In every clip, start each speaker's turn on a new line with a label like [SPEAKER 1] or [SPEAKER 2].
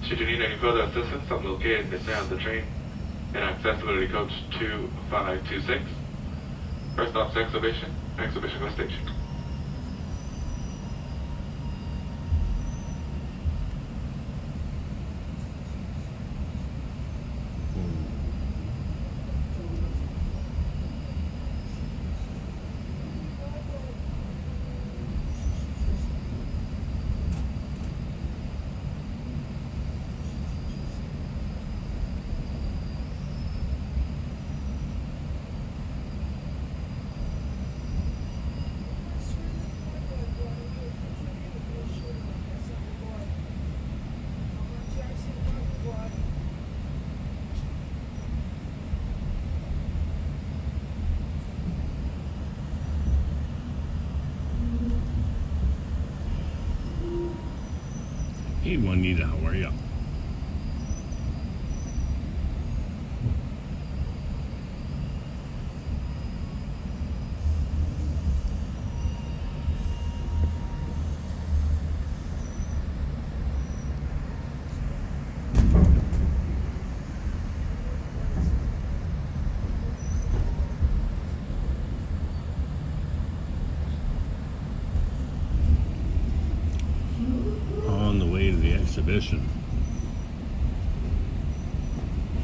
[SPEAKER 1] Should you need any further assistance, I'm located beside of the train in accessibility coach 2526. First stop's exhibition, exhibition go station.
[SPEAKER 2] Hey Juanita, how are you? On the way to the exhibition.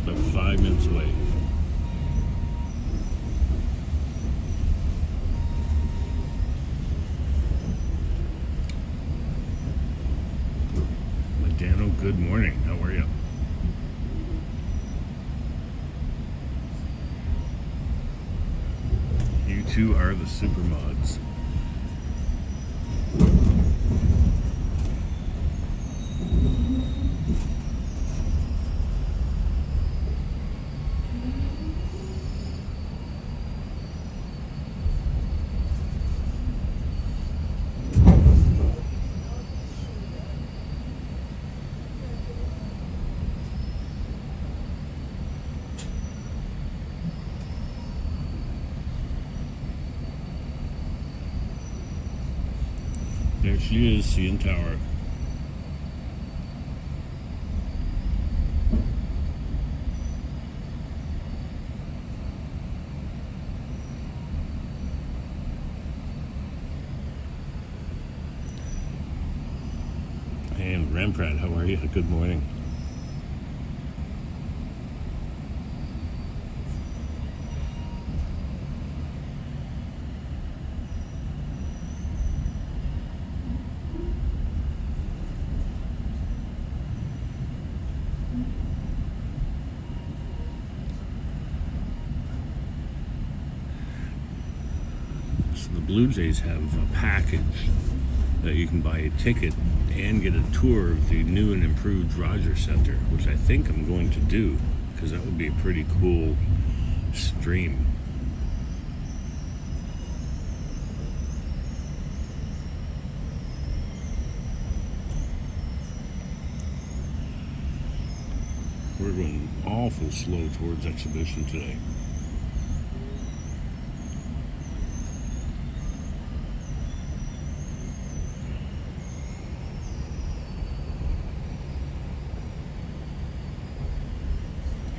[SPEAKER 2] About 5 minutes away. Madano, good morning. How are you? You two are the super mods. There she is, CN Tower. And Rembrandt, how are you? Good morning. So the Blue Jays have a package that you can buy a ticket and get a tour of the new and improved Rogers Center, which I think I'm going to do because that would be a pretty cool stream. We're going awful slow towards exhibition today.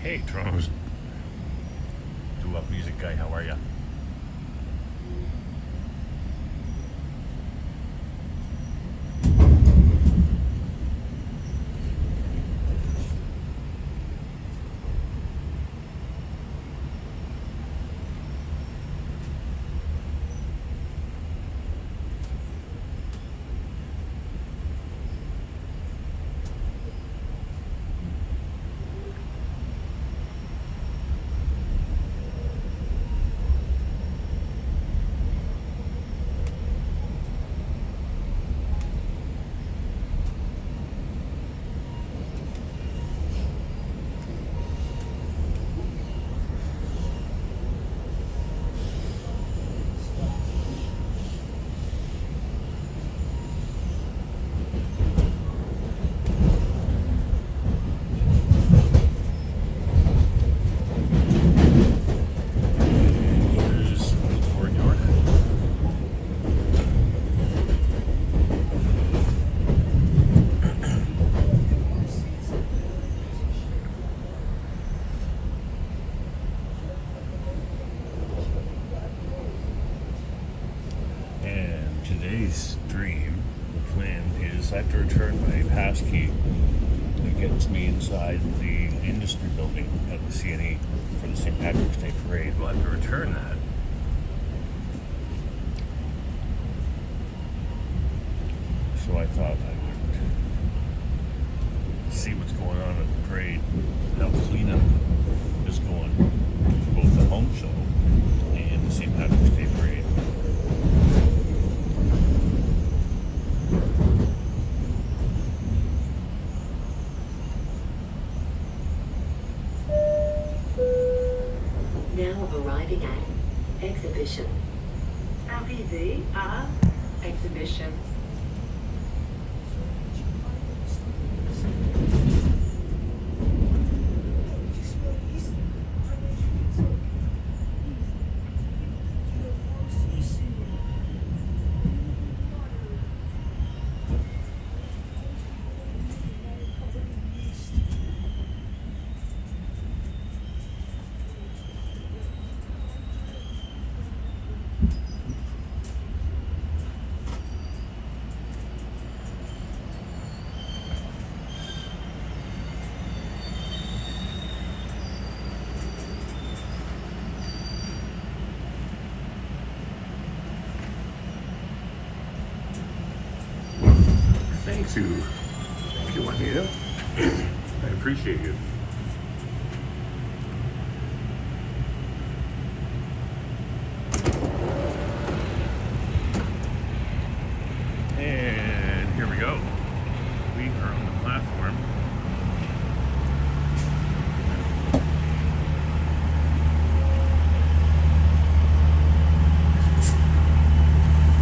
[SPEAKER 2] Hey, Toronto's doo-wop music guy, how are ya? stream, the plan is I have to return my passkey that gets me inside the industry building at the CNE for the St. Patrick's Day Parade. We'll have to return that. So I thought I would see what's going on at the parade, how cleanup is going for both the home show and the St. Patrick's Day Parade.
[SPEAKER 3] Now arriving at Exhibition.
[SPEAKER 4] Arrivé à Exhibition.
[SPEAKER 2] Thank you. If you want me to, I appreciate you. And here we go. We are on the platform.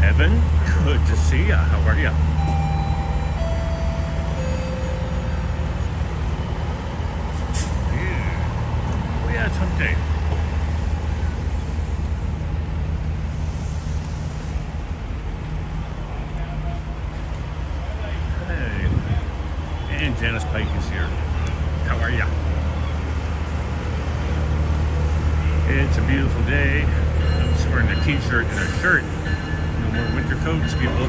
[SPEAKER 2] Evan, good to see ya. How are ya? Yeah, it's hump day. Hey. And Janice Pike is here. How are ya? It's a beautiful day. I'm just wearing a t-shirt and a shirt. No more winter coats, people.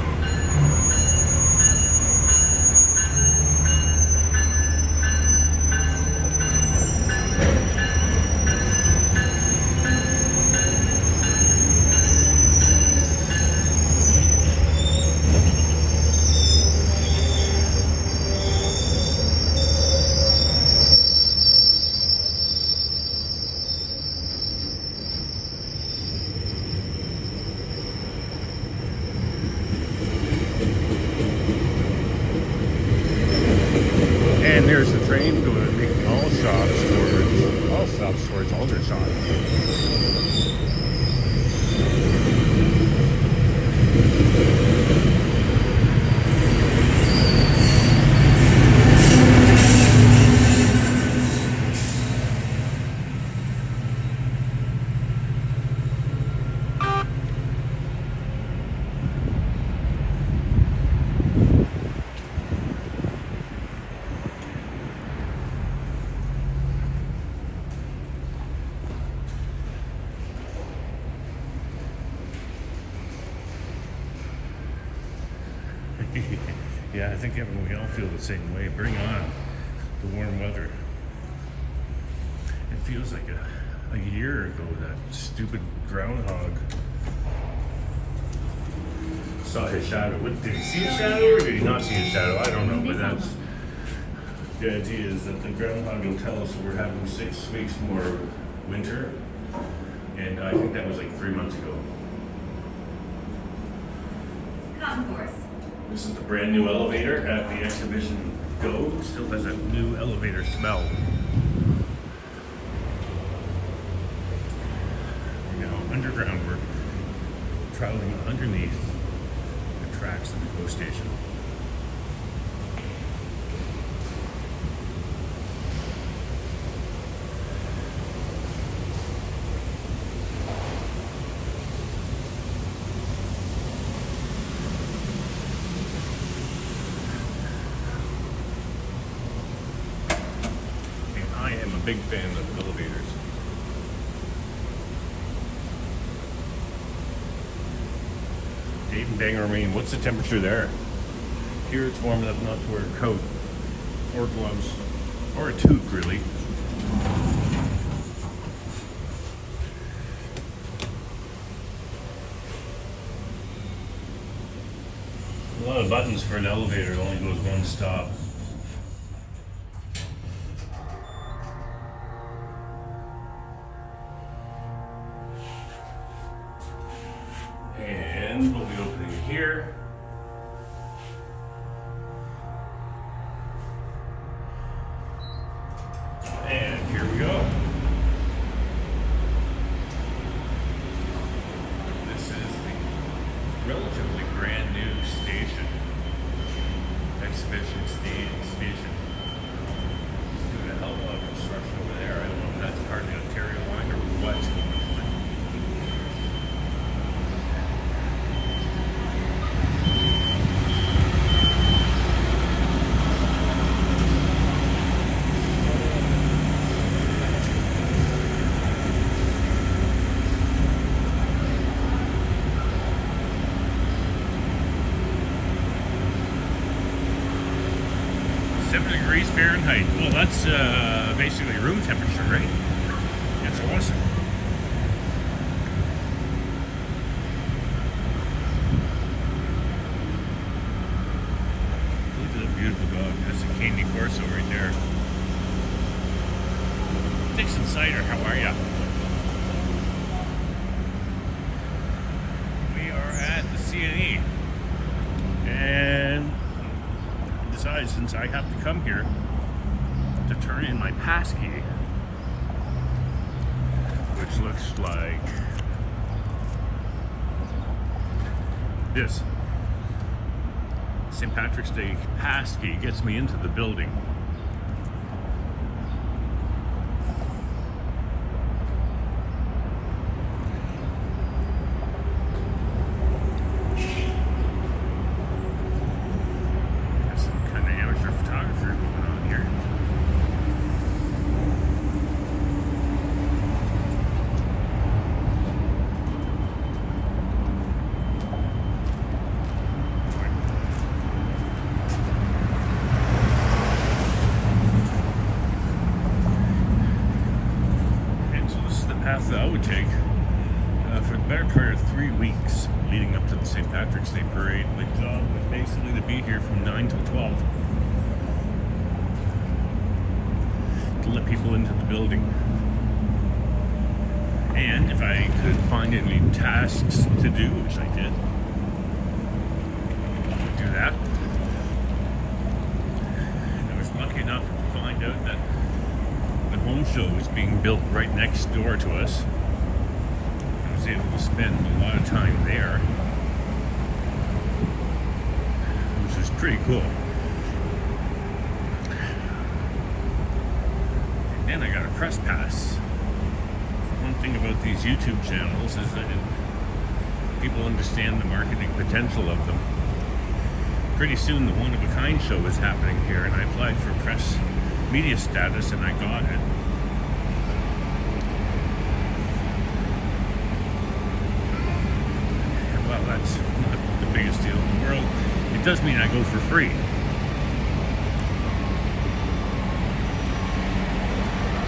[SPEAKER 2] And there's the train going, making all stops towards Aldershot. Yeah, I think we all feel the same way. Bring on the warm weather. It feels like a year ago that stupid groundhog saw his shadow. Did he see a shadow or did he not see a shadow? I don't know, but that's the idea, is that the groundhog will tell us we're having 6 weeks more winter, and I think that was like 3 months ago.
[SPEAKER 4] Concourse.
[SPEAKER 2] This is the brand new elevator at the Exhibition Go. Still has that new elevator smell. We're now underground. We're traveling underneath the tracks of the GO station. I am a big fan of elevators. Dave and Bangor, Maine. What's the temperature there? Here it's warm enough not to wear a coat or gloves or a toque, really. A lot of buttons for an elevator. It only goes one stop. And we'll be opening here. And here we go. This is the relatively brand new station. Exhibition station. Doing a hell of a lot of construction over there. I don't know if that's part of the Ontario line or what. 7 degrees Fahrenheit. Well, that's basically room temperature, right? That's awesome. Look at that beautiful dog. That's a Candy Corso right there. Dixon Cider, how are ya? We are at the CNE. And besides, since I have to come here to turn in my pass key, which looks like this. St. Patrick's Day pass key gets me into the building. Path that I would take for the better part of 3 weeks leading up to the St. Patrick's Day parade. My job was basically to be here from 9 till 12 to let people into the building. And if I could find any tasks to do, which I did, I would do that. And I was lucky enough to find out that the home show was being built right next door to us. I was able to spend a lot of time there, which was pretty cool. And then I got a press pass. One thing about these YouTube channels is that people understand the marketing potential of them. Pretty soon the One of a Kind show is happening here, and I applied for press media status and I got it. Well, that's not the biggest deal in the world. It does mean I go for free.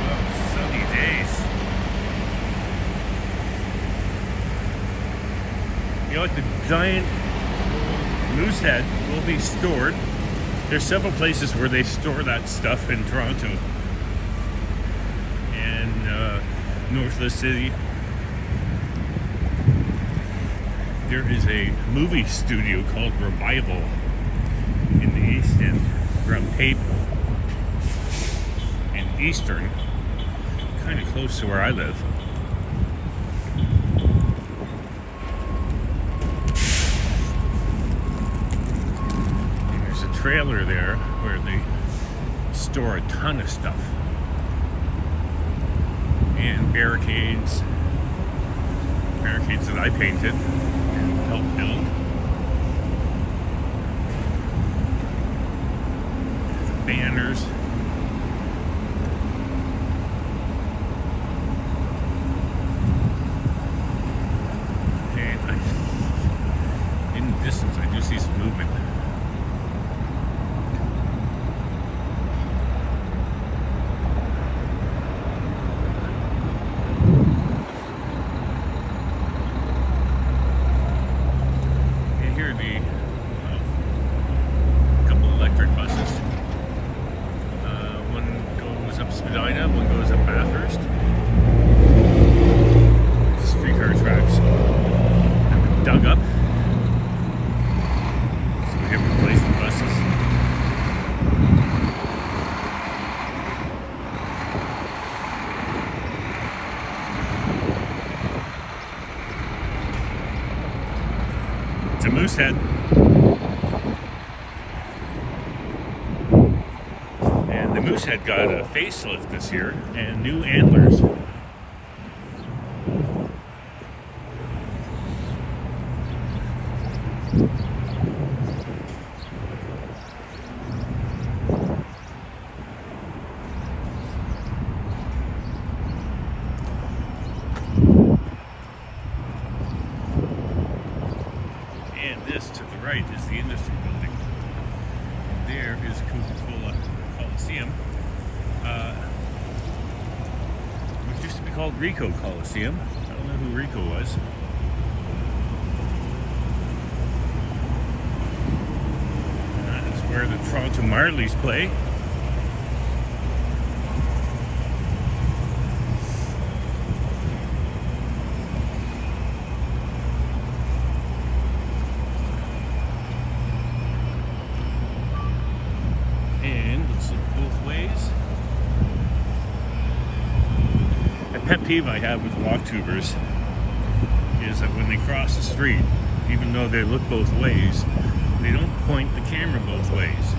[SPEAKER 2] Oh, sunny days. You know, like the giant moose head will be stored. There's several places where they store that stuff in Toronto and north of the city. There is a movie studio called Revival in the East End, around Pape and Eastern, kind of close to where I live. Trailer there where they store a ton of stuff and barricades that I painted and helped build, banners, and Spadina, one goes up Bathurst. Streetcar tracks have been dug up, so we have replaced the buses. It's a Moosehead. And the Moosehead got a facelift this year and new antlers. And this to the right is the industry building. There is Coca-Cola Coliseum, which used to be called Ricoh Coliseum. I don't know who Ricoh was. That's where the Toronto Marlies play. And let's look both ways. A pet peeve I have with walk tubers is that when they cross the street, even though they look both ways, they don't point the camera both ways.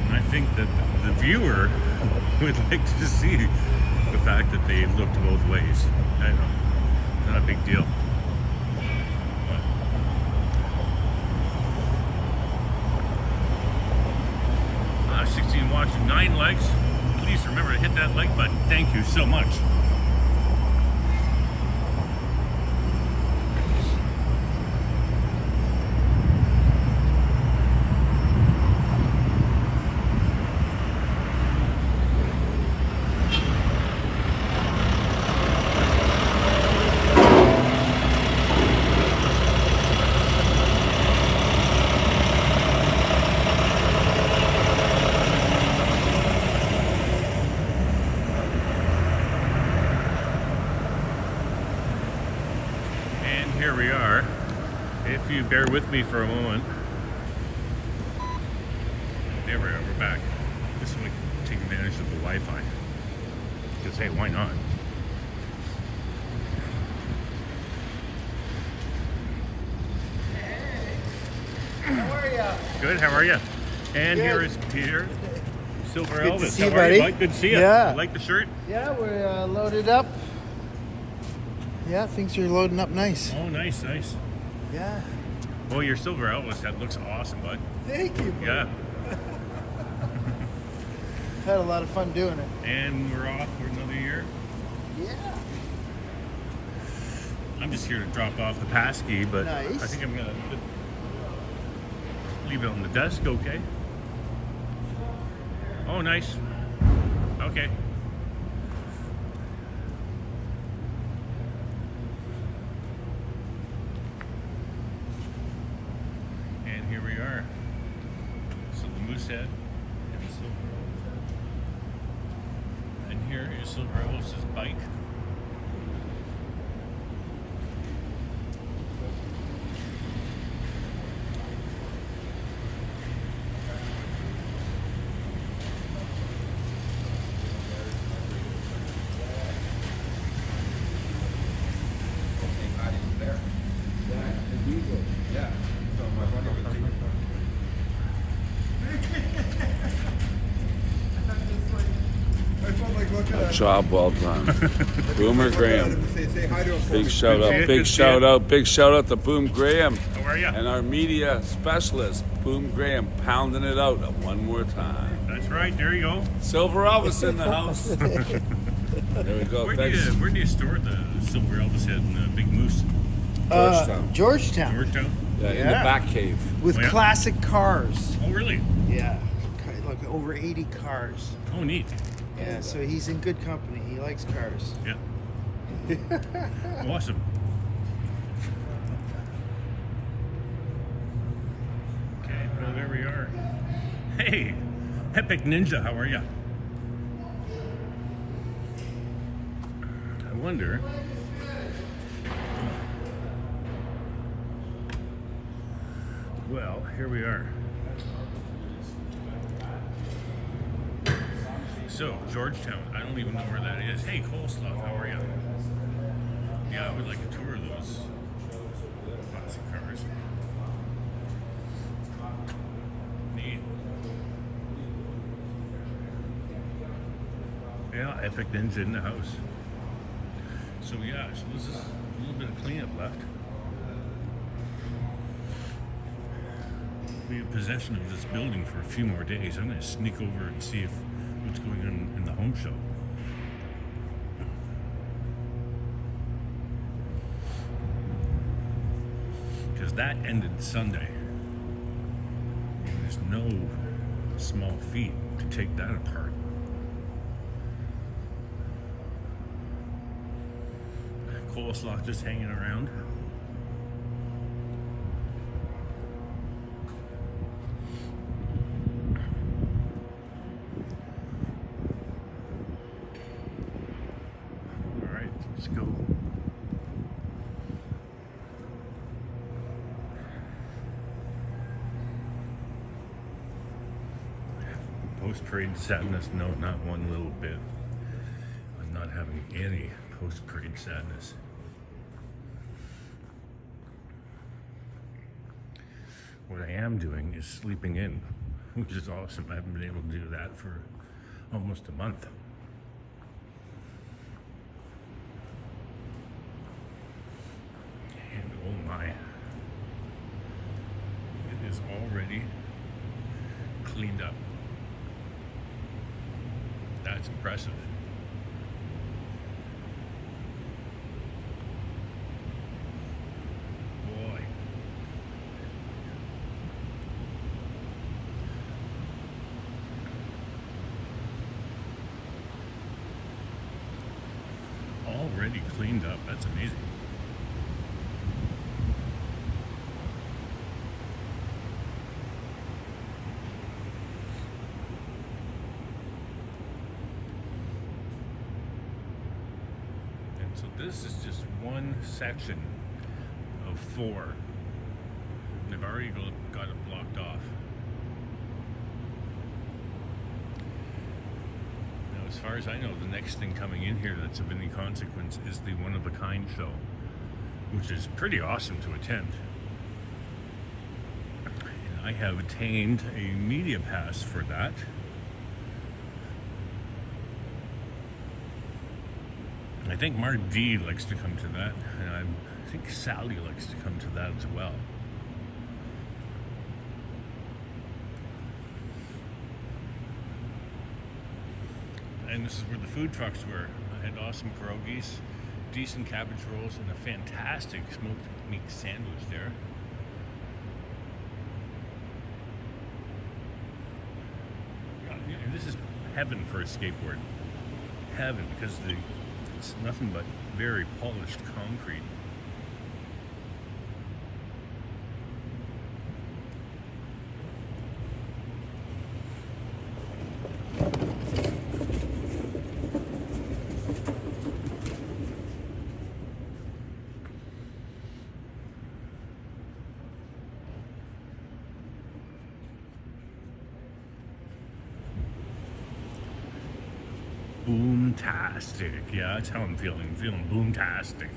[SPEAKER 2] And I think that the viewer would like to see the fact that they looked both ways. I don't know, not a big deal. 16 watching, 9 likes. Please remember to hit that like button. Thank you so much. Here we are. If you bear with me for a moment. There we are, we're back. This one we can take advantage of the Wi-Fi. Because hey, why not?
[SPEAKER 5] How are ya?
[SPEAKER 2] Good, how are you? And
[SPEAKER 5] Good.
[SPEAKER 2] Here is Peter. Silver
[SPEAKER 5] Good to
[SPEAKER 2] Elvis.
[SPEAKER 5] see you,
[SPEAKER 2] How are you,
[SPEAKER 5] buddy.
[SPEAKER 2] Mike? Good to see you.
[SPEAKER 5] Yeah.
[SPEAKER 2] You like the shirt?
[SPEAKER 5] Yeah, we're loaded up. Yeah, things are loading up nice.
[SPEAKER 2] Oh, nice, nice.
[SPEAKER 5] Yeah.
[SPEAKER 2] Oh, your Silver Elvis, that looks awesome, bud.
[SPEAKER 5] Thank you. Buddy.
[SPEAKER 2] Yeah.
[SPEAKER 5] Had a lot of fun doing it.
[SPEAKER 2] And we're off for another year.
[SPEAKER 5] Yeah.
[SPEAKER 2] I'm just here to drop off the passkey, but
[SPEAKER 5] Nice.
[SPEAKER 2] I think I'm gonna leave it on the desk, okay? Oh, nice. Okay. And here we are. So the Moosehead and Silver Elvis. And here is Silver Elvis's bike.
[SPEAKER 6] Job well done. Boomer Graham.
[SPEAKER 7] Say hi to him.
[SPEAKER 6] Big shout out,
[SPEAKER 2] Good
[SPEAKER 6] big
[SPEAKER 2] to see
[SPEAKER 6] shout
[SPEAKER 2] you.
[SPEAKER 6] out, big shout out to Boom Graham
[SPEAKER 2] How are you?
[SPEAKER 6] and our media specialist, Boom Graham, pounding it out one more time.
[SPEAKER 2] That's right, there you go.
[SPEAKER 6] Silver Elvis in the house. There we go. Thanks.
[SPEAKER 2] Where do you store the Silver Elvis head and the big moose?
[SPEAKER 6] Georgetown.
[SPEAKER 5] Georgetown.
[SPEAKER 2] Georgetown?
[SPEAKER 6] Yeah, in the
[SPEAKER 5] Yeah.
[SPEAKER 6] back cave.
[SPEAKER 5] With
[SPEAKER 2] Oh, yeah?
[SPEAKER 5] classic cars.
[SPEAKER 2] Oh, really?
[SPEAKER 5] Yeah. Like over 80 cars.
[SPEAKER 2] Oh, neat.
[SPEAKER 5] Yeah, so he's in good company. He likes cars.
[SPEAKER 2] Yeah. Awesome. Okay, well, there we are. Hey, Epic Ninja, how are you? wonder. Well, here we are. So, Georgetown. I don't even know where that is. Hey, Coleslaw, how are you? Yeah, I would like a tour of those classic cars. Neat. Yeah, Epic Ninja in the house. So yeah, so this is a little bit of cleanup left. We have possession of this building for a few more days. I'm going to sneak over and see what's going on in the home show. Because that ended Sunday. And there's no small feat to take that apart. Coleslaw just hanging around. All right, let's go. Post-parade sadness? No, not one little bit. I'm not having any post-parade sadness. What I am doing is sleeping in, which is awesome. I haven't been able to do that for almost a month. And oh my, it is already cleaned up. That's impressive. Boy. Already cleaned up. That's amazing. And so this is just one section of 4. They've already got it blocked off. As far as I know, the next thing coming in here that's of any consequence is the one-of-a-kind show, which is pretty awesome to attend. And I have attained a media pass for that. I think Mark D likes to come to that, and I think Sally likes to come to that as well. And this is where the food trucks were. I had awesome pierogies, decent cabbage rolls, and a fantastic smoked meat sandwich there. This is heaven for a skateboard. Heaven, because it's nothing but very polished concrete. Boomtastic. Yeah, that's how I'm feeling. I'm feeling boomtastic.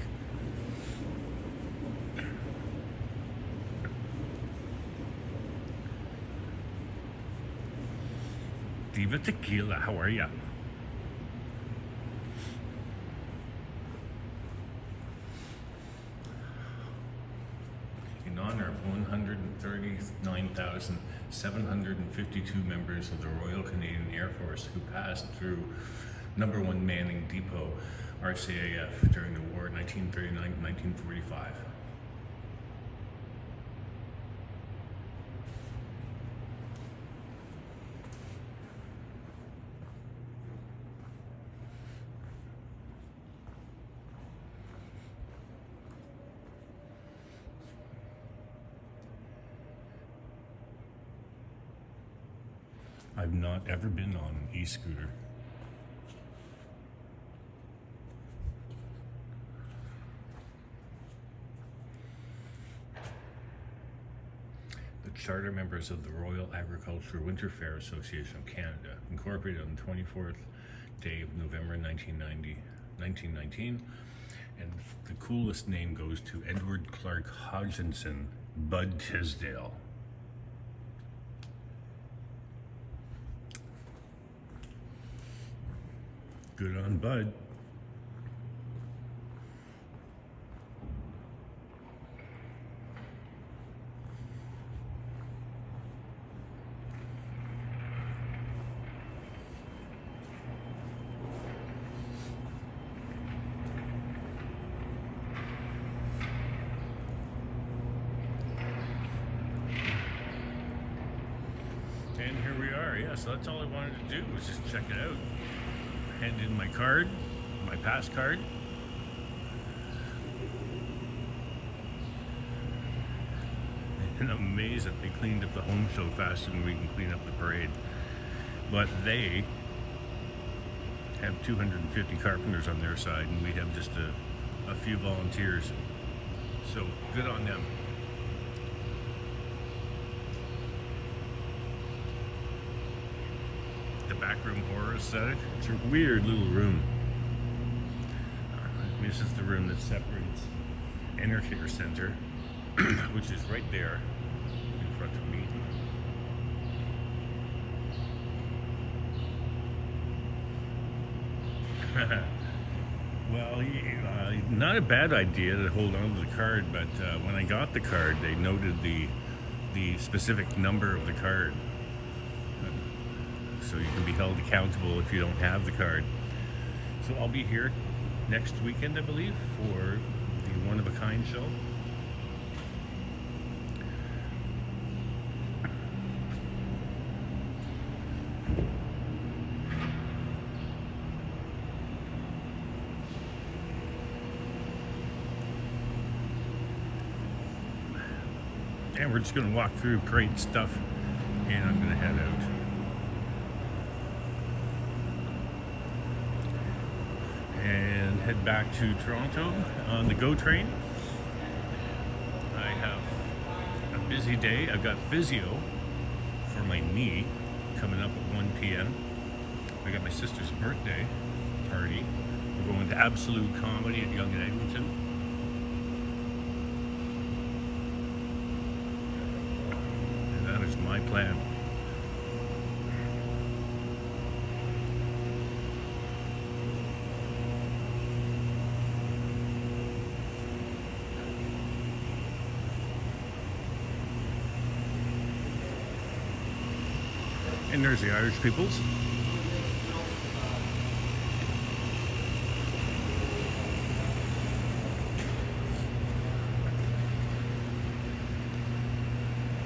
[SPEAKER 2] Diva Tequila, how are ya? In honor of 139,752 members of the Royal Canadian Air Force who passed through Number 1 Manning Depot, RCAF, during the war 1939-1945. I've not ever been on an e-scooter. charter members of the Royal Agriculture Winter Fair Association of Canada, incorporated on the 24th day of November 1919. And the coolest name goes to Edward Clark Hodgkinson, Bud Tisdale. Good on Bud. And here we are. Yeah, so that's all I wanted to do was just check it out. Hand in my card, my pass card. And I'm amazed that they cleaned up the home show faster than we can clean up the parade. But they have 250 carpenters on their side, and we have just a few volunteers. So good on them. The backroom horror aesthetic. It's a weird little room. This is the room that separates Entertainer Center, which is right there in front of me. Well, not a bad idea to hold on to the card, but when I got the card, they noted the specific number of the card. So you can be held accountable if you don't have the card. So I'll be here next weekend, I believe, for the One of a Kind show. And we're just going to walk through parade stuff, and I'm going to head out. And head back to Toronto on the GO train. I have a busy day. I've got physio for my knee coming up at 1 p.m. I got my sister's birthday party. We're going to Absolute Comedy at Yonge and Eglinton. And that is my plan. And there's the Irish peoples.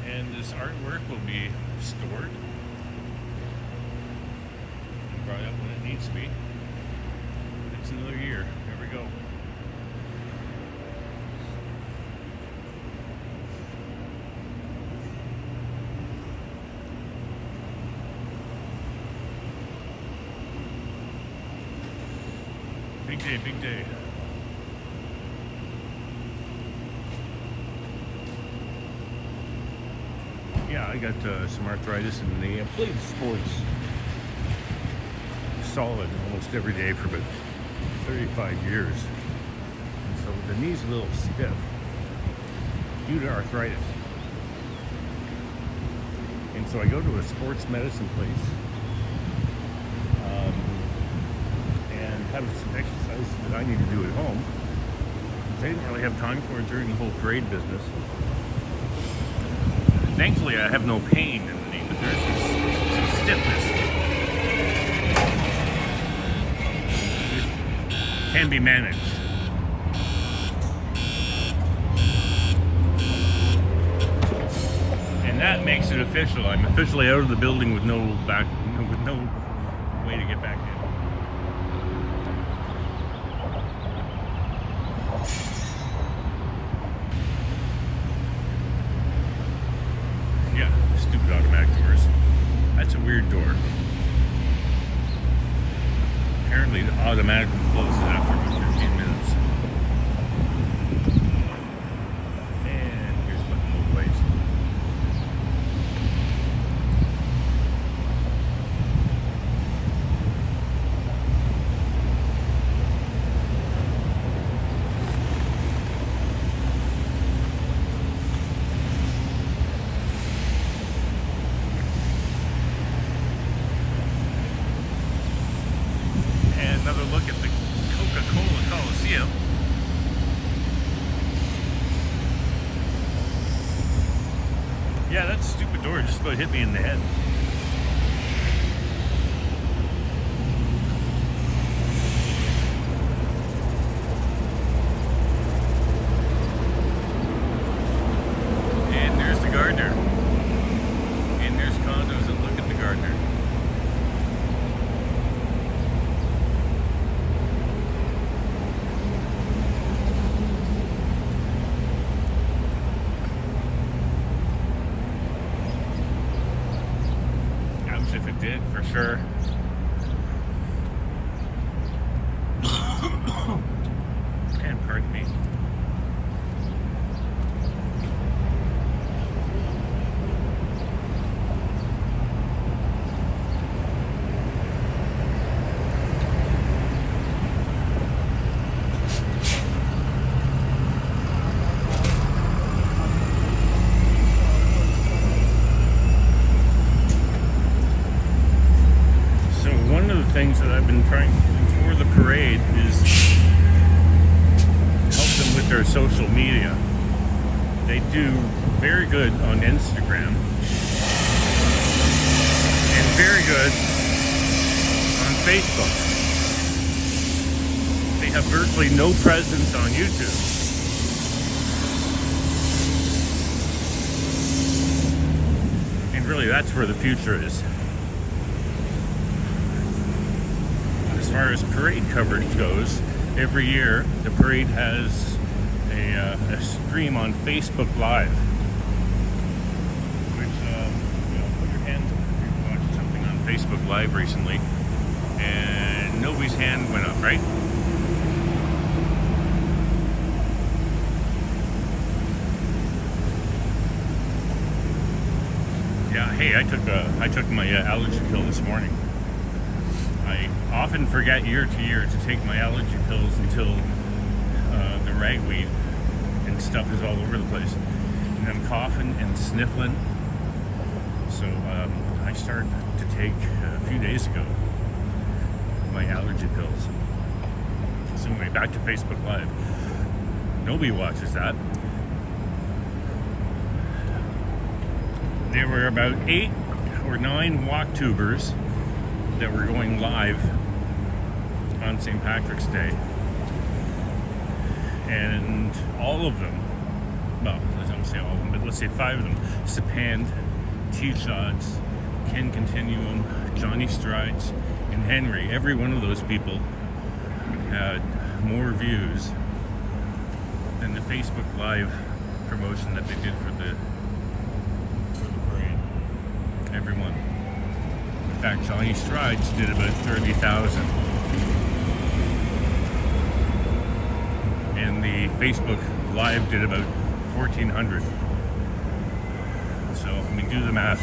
[SPEAKER 2] And this artwork will be stored and brought up when it needs to be. It's another year. Here we go. Big day, big day. Yeah, I got some arthritis in the knee. I played sports solid almost every day for about 35 years. And so the knee's a little stiff due to arthritis. And so I go to a sports medicine place and have some exercise that I need to do at home. They didn't really have time for it during the whole parade business. Thankfully, I have no pain in the knee, but there's some stiffness. It can be managed. And that makes it official. I'm officially out of the building with no way to get back in. Stupid automatic doors. That's a weird door. Apparently it automatically closes after about 15 minutes. And here's looking both ways. see him. Yeah, that stupid door just about hit me in the head. And there's the gardener. And there's condos that look at the gardener. If it did, for sure. And pardon me. Things that I've been trying for the parade is help them with their social media. They do very good on Instagram and very good on Facebook. They have virtually no presence on YouTube. And really, that's where the future is. As far as parade coverage goes, every year the parade has a stream on Facebook Live, which put your hands up if you've watched something on Facebook Live recently, and nobody's hand went up, right? Yeah. Hey, I took my allergy pill this morning. I often forget year to year to take my allergy pills until the ragweed and stuff is all over the place. And I'm coughing and sniffling. So I started to take a few days ago my allergy pills. So anyway, back to Facebook Live. Nobody watches that. There were about 8 or 9 walktubers that were going live on St. Patrick's Day, and all of them, well, I don't say all of them, but let's say 5 of them, Sapand, T-Shots, Ken Continuum, Johnny Strides, and Henry, every one of those people had more views than the Facebook Live promotion that they did for the parade. Every one. In fact, Johnny Strides did about 30,000. And the Facebook Live did about 1,400. So, I mean, do the math.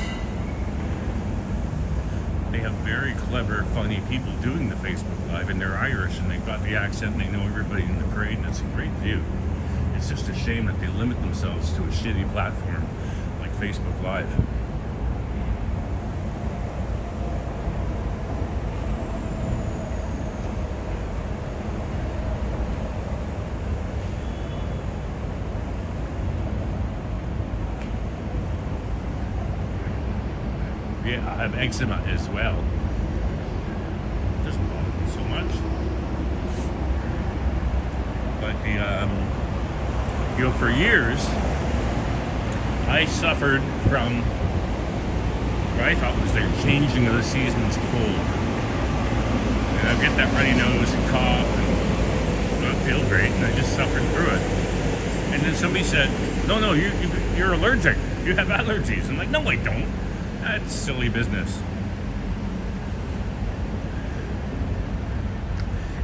[SPEAKER 2] They have very clever, funny people doing the Facebook Live, and they're Irish, and they've got the accent, and they know everybody in the parade, and it's a great view. It's just a shame that they limit themselves to a shitty platform like Facebook Live. Yeah, I have eczema as well. It doesn't bother me so much. But for years, I suffered from what I thought was the changing of the seasons cold. And I'd get that runny nose and cough and not feel great, and I just suffered through it. And then somebody said, no, you're allergic. You have allergies. I'm like, no, I don't. That's silly business.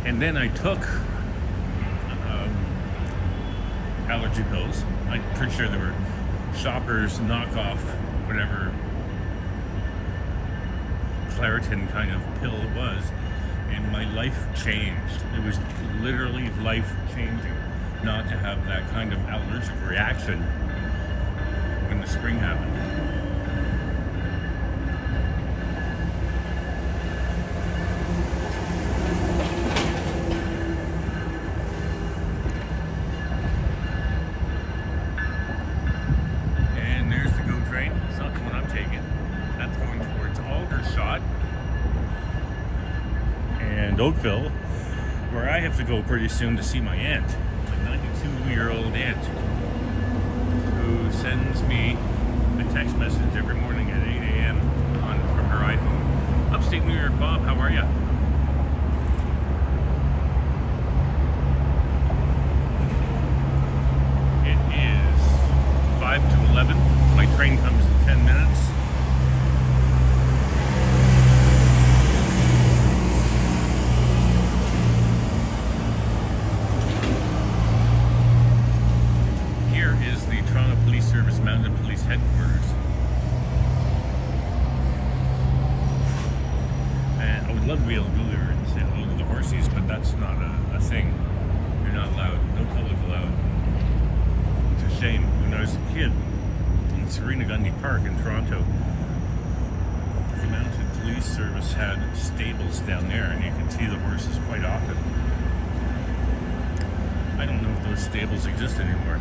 [SPEAKER 2] And then I took allergy pills. I'm pretty sure they were Shoppers knockoff, whatever Claritin kind of pill it was. And my life changed. It was literally life changing not to have that kind of allergic reaction when the spring happened. and Oakville, where I have to go pretty soon to see my aunt, my 92-year-old aunt, who sends me a text message every morning at 8 a.m. From her iPhone. Upstate New York, Bob, how are ya? It is 5 to 11. My train comes in 10 minutes. Here is the Toronto Police Service Mounted Police Headquarters. And I would love to be able to go there and say hello to the horses, but that's not a thing. You're not allowed. No public allowed. It's a shame. When I was a kid in Serena Gundy Park in Toronto, the Mounted Police Service had stables down there, and you could see the horses quite often. I don't know if those stables exist anymore.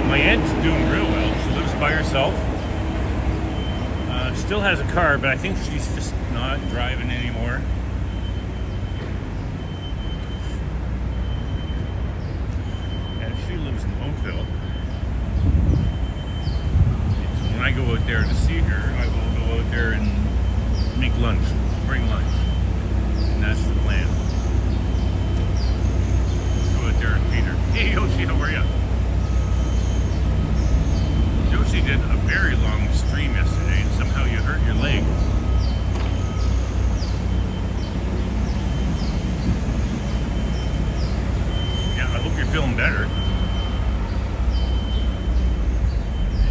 [SPEAKER 2] My aunt's doing real well. She lives by herself. Still has a car, but I think she's just not driving anymore. And she lives in Oakville. So when I go out there to see her, I will go out there and make lunch, bring lunch. And that's the plan. Go out there and feed her. Hey Yoshi, how are ya? Yoshi did a very long stream yesterday and somehow you hurt your leg. Yeah, I hope you're feeling better.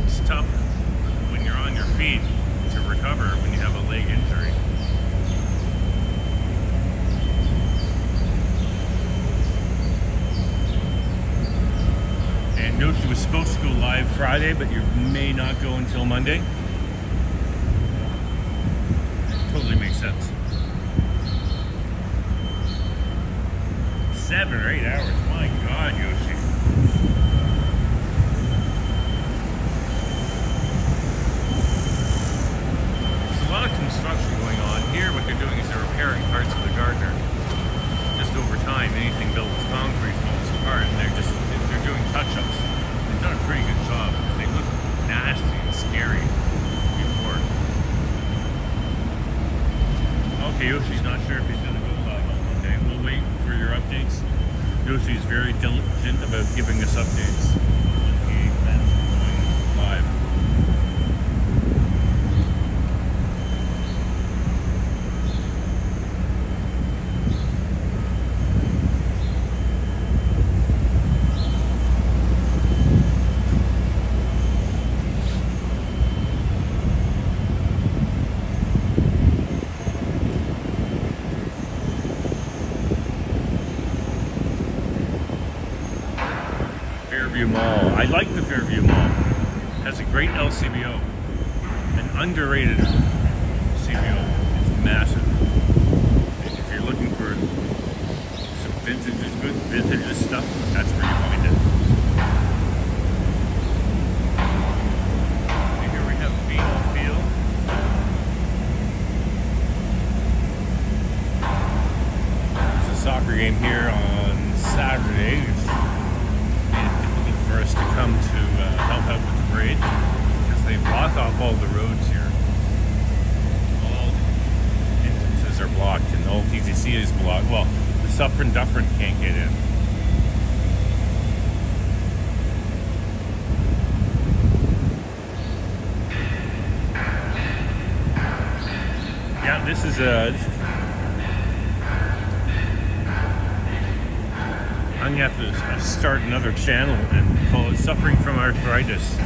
[SPEAKER 2] It's tough when you're on your feet to recover when you have a leg injury. And Yoshi was supposed to go live Friday, but you may not go until Monday. It totally makes sense. 7 or 8 hours. My God, Yoshi. There's a lot of construction going on. Here, what they're doing is they're repairing parts of the Gardner. Just over time, anything built with concrete falls apart, and they're doing touch-ups. They've done a pretty good job. They look nasty and scary before. Okay, Yoshi's not sure if he's going to go live on Monday. We'll wait for your updates. Yoshi's very diligent about giving us updates. He plans on going live. Fairview Mall. I like the Fairview Mall. It has a great LCBO. An underrated CBO. It's massive. If you're looking for some good vintage stuff, that's where you find it. And here we have Bean Field. There's a soccer game here on Saturday. For us to come to help out with the parade because they block off all the roads here. All the entrances are blocked and all TTC is blocked. Well, the Suffern Dufferin can't get in. This is I'm gonna have to start another channel and call it "Suffering from Arthritis,"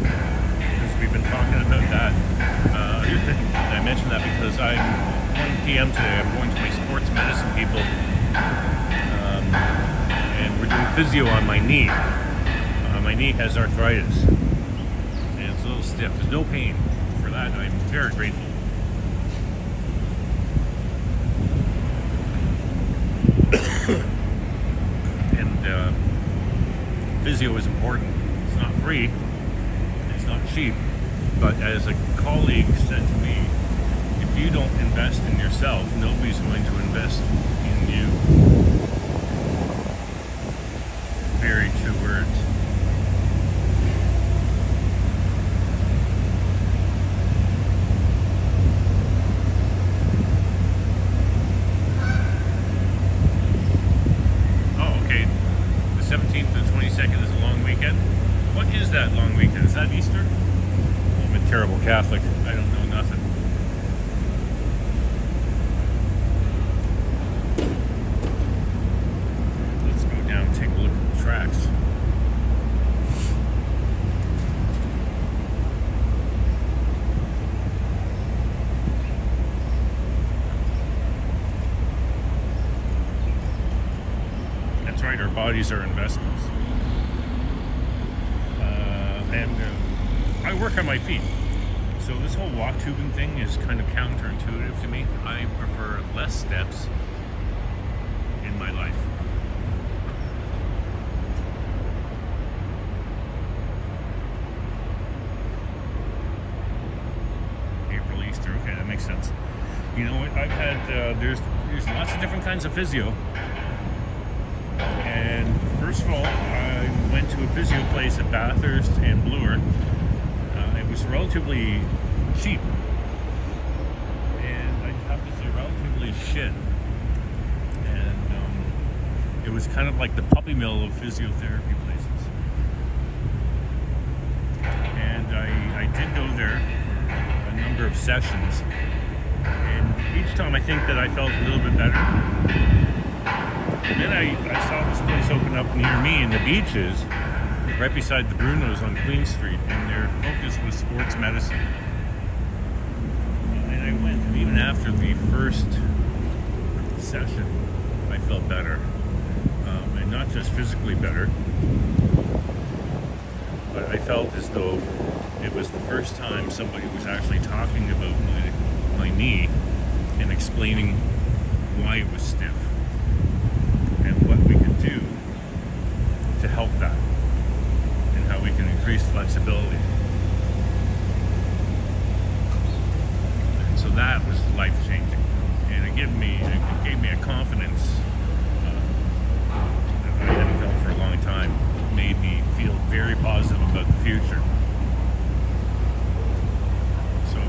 [SPEAKER 2] because we've been talking about that. I mentioned that because I'm 1 p.m. today. I'm going to my sports medicine people, and we're doing physio on my knee. My knee has arthritis, and it's a little stiff. There's no pain. For that, I'm very grateful. And physio is important. It's not free. It's not cheap. But as a colleague said to me, if you don't invest in yourself, nobody's going to invest in you. Very true words. Oh, okay. The 17th and 22nd is a long weekend. What is that long weekend? Is that Easter? I'm a terrible Catholic. I don't know nothing. Let's go down and take a look at the tracks. That's right, our bodies are investments. And I work on my feet. So this whole walk tubing thing is kind of counterintuitive to me. I prefer less steps in my life. April, Easter, okay, that makes sense. You know what? I've had there's lots of different kinds of physio. And first of all, I went to a physio place at Bathurst and Bloor. It was relatively cheap, and I'd have to say relatively shit. And it was kind of like the puppy mill of physiotherapy places. And I did go there for a number of sessions, and each time I think that I felt a little bit better. And then I saw this place open up near me in the Beaches, right beside the Bruno's on Queen Street, and their focus was sports medicine. And I went, and even after the first session, I felt better. And not just physically better, but I felt as though it was the first time somebody was actually talking about my knee and explaining why it was stiff and what we could do to help that, and how we can increase flexibility. And so that was life-changing, and it gave me a confidence that I hadn't felt for a long time. It made me feel very positive about the future. So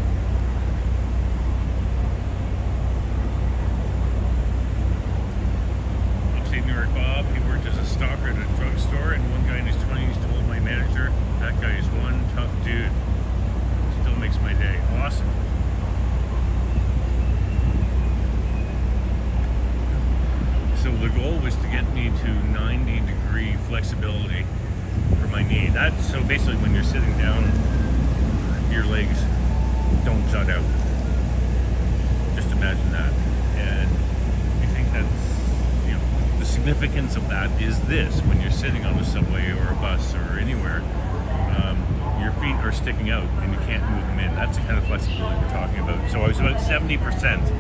[SPEAKER 2] upstate New York Bob, he worked as a stalker at a drugstore, and one guy in his 20s told my manager, that guy is one tough dude. Still makes my day. Awesome. So the goal was to get me to 90-degree flexibility for my knee. That's so basically when you're sitting down, your legs don't jut out. Just imagine that. And I think that's, the significance of that is this: when you're sitting on a subway or a bus or anywhere, your feet are sticking out and you can't move them in. That's the kind of flexibility we're talking about. So I was about 70%,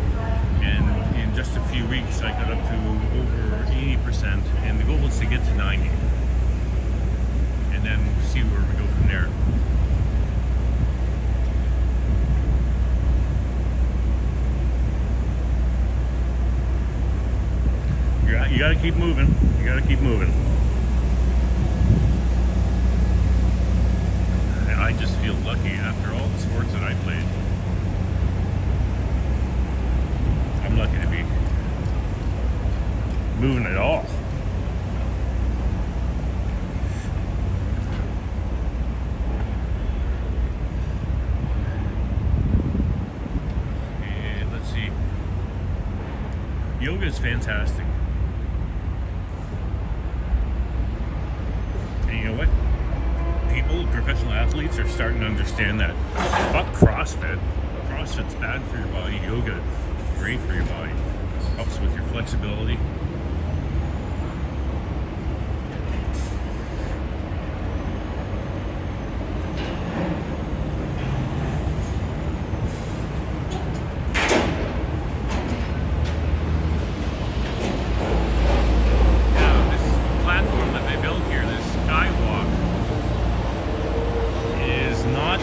[SPEAKER 2] and in just a few weeks I got up to over 80%, and the goal is to get to 90, and then see where we go from there. You gotta keep moving. You gotta keep moving. And I just feel lucky after all the sports that I played. I'm lucky to be moving at all. yoga is fantastic. And you know what? People, professional athletes, are starting to understand that. Fuck CrossFit. CrossFit's bad for your body. Yoga is great for your body. Helps with your flexibility.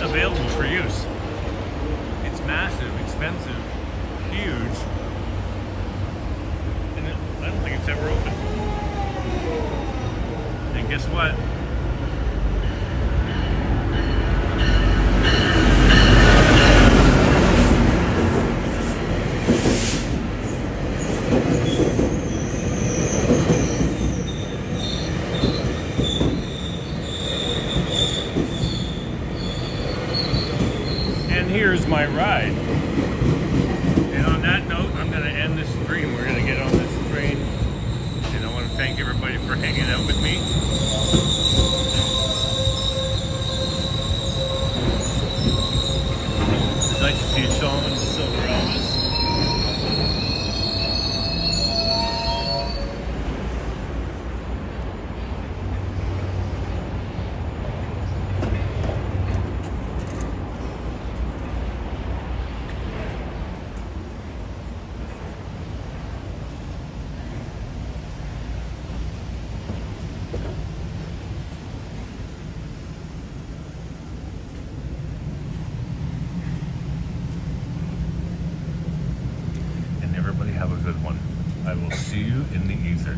[SPEAKER 2] Available for use. It's massive, expensive, huge, and I don't think it's ever open. And guess what? Here's my ride. And on that note, I'm going to end this stream. We're going to get on this train. And I want to thank everybody for hanging out with me. It's nice to see Sean and Silver Elvis. Everybody have a good one. I will see you in the ether.